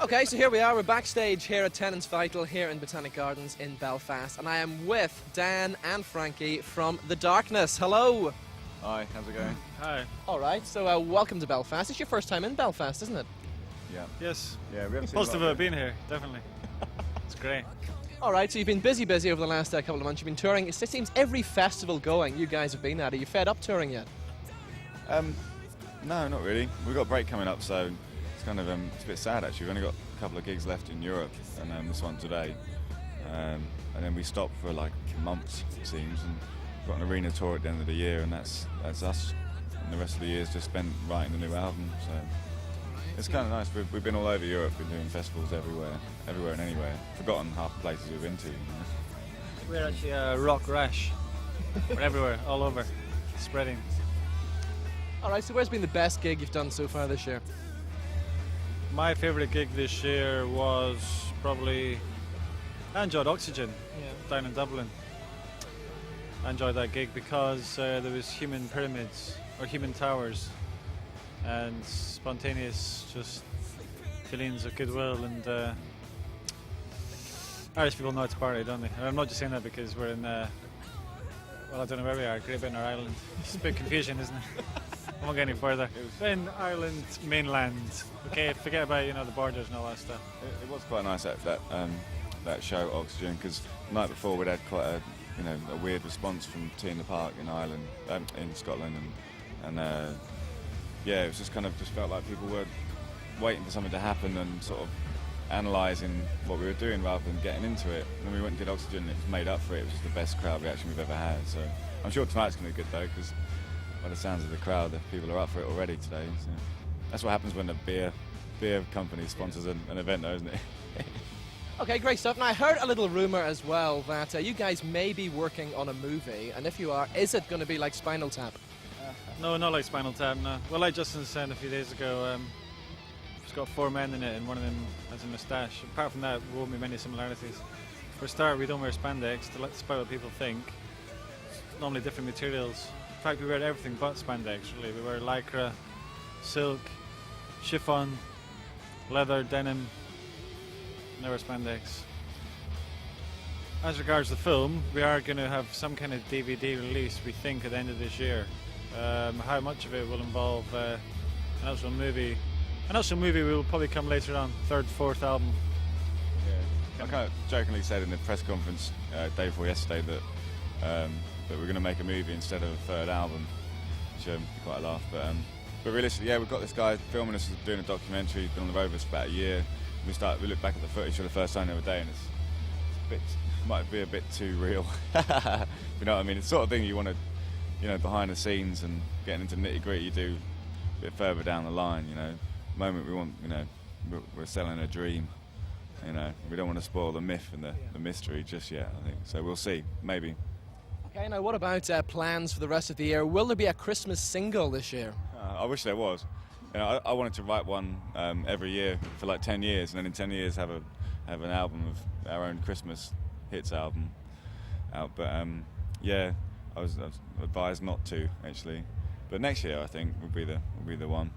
Okay, so here we are. We're backstage here at Tenants Vital here in Botanic Gardens in Belfast, and I am with Dan and Frankie from The Darkness. Hello. Hi, how's it going? Hi. All right, so welcome to Belfast. It's your first time in Belfast, isn't it? Yeah. Yes. Yeah, we haven't seen Positive a lot about being here, definitely. It's great. All right, so you've been busy over the last couple of months. You've been touring. It seems every festival going you guys have been at. Are you fed up touring yet? No, not really. We've got a break coming up, so it's kind of it's a bit sad actually. We've only got a couple of gigs left in Europe, and this one today. And then we stop for like months, it seems, and we've got an arena tour at the end of the year, and that's us. And the rest of the year is just spent writing the new album. So it's kind of nice. We've been all over Europe, been doing festivals everywhere and anywhere. Forgotten half the places we've been to. You know? We're actually a rock rash. We're everywhere, all over, spreading. All right, so where's been the best gig you've done so far this year? My favourite gig this year was probably... I enjoyed Oxygen down in Dublin. I enjoyed that gig because there was human pyramids, or human towers, and spontaneous just feelings of goodwill, and Irish people know how to party, don't they? And I'm not just saying that because we're in, well, I don't know where we are, Great Britain or Ireland. It's a bit confusion, isn't it? I won't get any further. In Ireland, mainland. Okay, forget about the borders and all that stuff. It was quite nice that show Oxygen, because the night before we'd had quite a weird response from T in the Park in Ireland, in Scotland, and yeah, it was just felt like people were waiting for something to happen and sort of analysing what we were doing rather than getting into it. And then we went and did Oxygen, and it was made up for it. It was just the best crowd reaction we've ever had. So I'm sure tonight's going to be good though, because by the sounds of the crowd, the people are up for it already today. So that's what happens when a beer company sponsors an event, though, isn't it? Okay, great stuff. Now, I heard a little rumour as well that you guys may be working on a movie, and if you are, is it going to be like Spinal Tap? No, not like Spinal Tap, no. Well, like Justin said a few days ago, it's got 4 men in it, and one of them has a moustache. Apart from that, there won't be many similarities. For a start, we don't wear spandex, despite what people think. It's normally different materials. In fact, we wear everything but spandex, really. We wear lycra, silk, chiffon, leather, denim, never spandex. As regards the film, we are going to have some kind of DVD release, we think, at the end of this year. How much of it will involve an actual movie? An actual movie will probably come later on, 3rd, 4th album. Yeah. I kind of jokingly said in the press conference day before yesterday that we're going to make a movie instead of a 3rd album, which would be quite a laugh. But realistically, yeah, we've got this guy filming us doing a documentary. He's been on the road with us for about a year. We look back at the footage for the first time the other day, and it might be a bit too real. You know what I mean? It's the sort of thing you want to, behind the scenes and getting into nitty gritty, you do a bit further down the line. The moment we want, we're selling a dream. We don't want to spoil the myth and the mystery just yet, I think. So we'll see, maybe. Okay, now what about plans for the rest of the year? Will there be a Christmas single this year? I wish there was. I wanted to write one every year for like 10 years, and then in 10 years have an album of our own Christmas hits album out. But yeah, I was advised not to actually. But next year I think will be the one.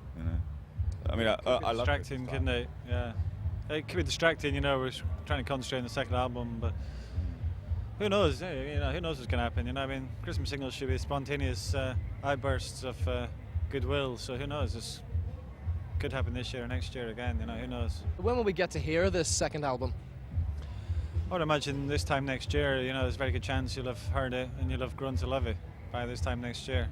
I mean, I love distracting, couldn't it? Yeah, it could be distracting. We're trying to concentrate on the second album, but who knows? Who knows what's going to happen? I mean, Christmas singles should be spontaneous outbursts of goodwill. So who knows? This could happen this year or next year again. Who knows? When will we get to hear this second album? I would imagine this time next year. There's a very good chance you'll have heard it and you'll have grown to love it by this time next year.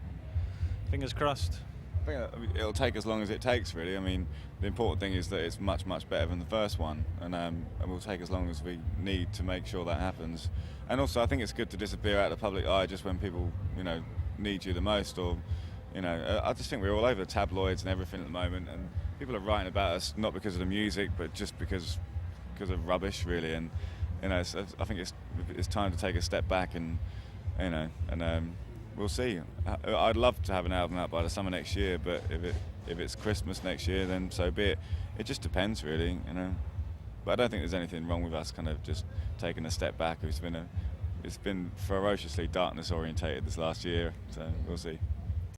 Fingers crossed. I think it'll take as long as it takes, really. I mean, the important thing is that it's much, much better than the first one, and we'll take as long as we need to make sure that happens. And also, I think it's good to disappear out of the public eye just when people, need you the most, or, I just think we're all over the tabloids and everything at the moment, and people are writing about us not because of the music, but just because of rubbish, really. And I think it's time to take a step back, and we'll see. I'd love to have an album out by the summer next year, but if it's Christmas next year, then so be it. It just depends, really, But I don't think there's anything wrong with us kind of just taking a step back. It's been ferociously darkness orientated this last year, so we'll see.